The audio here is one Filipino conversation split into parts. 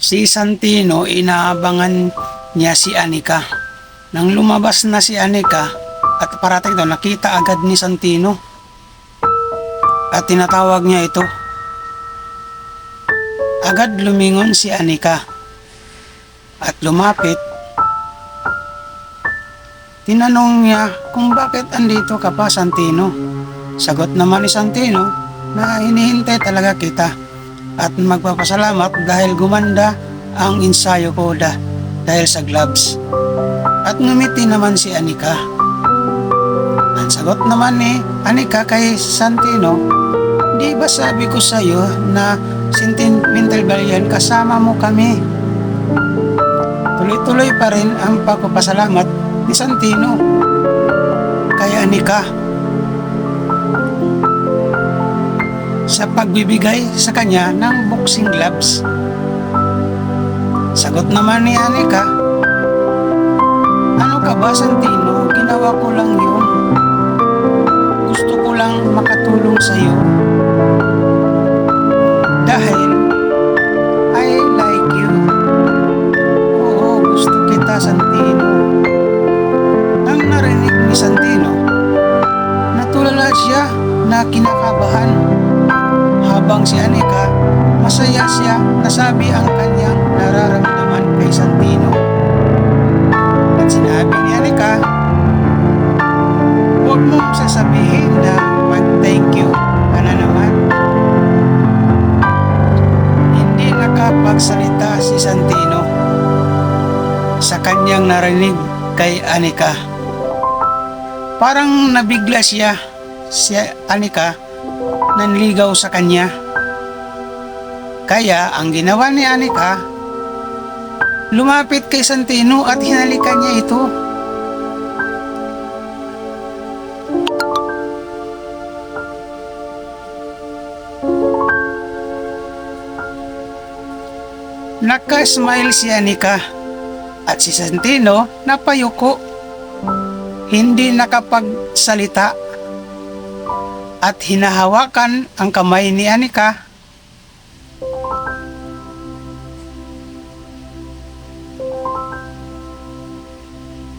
Si Santino, inaabangan niya si Anika. Nang lumabas na si Anika at parating daw, nakita agad ni Santino at tinatawag niya ito. Agad lumingon si Anika at lumapit. Tinanong niya kung bakit andito ka pa, Santino. Sagot naman ni Santino na hinihintay talaga kita at magpapasalamat dahil gumanda ang ensayo ko dahil sa gloves. At ngumiti naman si Anika. Ang sagot naman ni Anika kay Santino, di ba sabi ko sa iyo na sentimental ba yan, kasama mo kami? Tuloy-tuloy pa rin ang pagpapasalamat ni Santino kay Anika sa pagbibigay sa kanya ng boxing gloves. Sagot naman ni Anika, ano ka ba, Santino? Ginawa ko lang yun. Gusto ko lang makatulong sa iyo dahil I like you. Oo, gusto kita, Santino. Nang narinig ni Santino, natulala siya na kinakabahan, habang si Anika masaya siya nasabi ang kanyang nararamdaman kay Santino. At sinabi ni Anika, huwag mong sasabihin na mag-thank you ka na naman. Hindi nakapagsalita si Santino sa kanyang narinig kay Anika. Parang nabigla siya, si Anika, nanligaw sa kanya. Kaya ang ginawa ni Anika, lumapit kay Santino at hinalikan niya ito. Naka-smile si Anika at si Santino napayuko, hindi nakapagsalita at hinahawakan ang kamay ni Anika.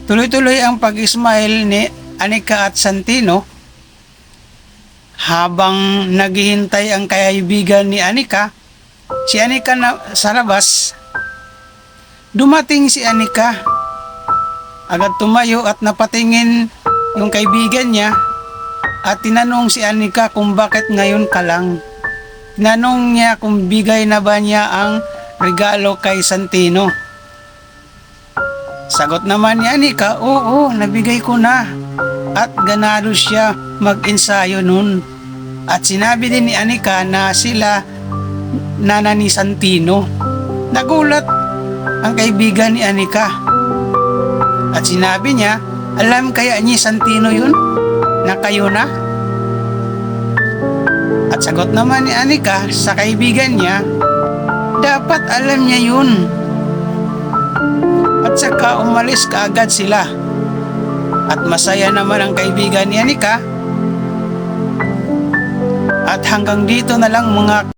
Tuloy-tuloy ang pag-smile ni Anika at Santino habang naghihintay ang kaibigan ni Anika. Si Anika na sa labas. Dumating si Anika. Agad tumayo at napatingin yung kaibigan niya at tinanong si Anika kung bakit ngayon ka lang. Tinanong niya kung bigay na ba niya ang regalo kay Santino. Sagot naman ni Anika, oo, nabigay ko na. At ganado siya mag-ensayo nun. At sinabi din ni Anika na sila nana ni Santino. Nagulat ang kaibigan ni Anika. At sinabi niya, alam kaya ni Santino yun? Na kayo na? At sagot naman ni Anika sa kaibigan niya, dapat alam niya yun. At saka umalis kaagad sila. At masaya naman ang kaibigan ni Anika. At hanggang dito na lang mga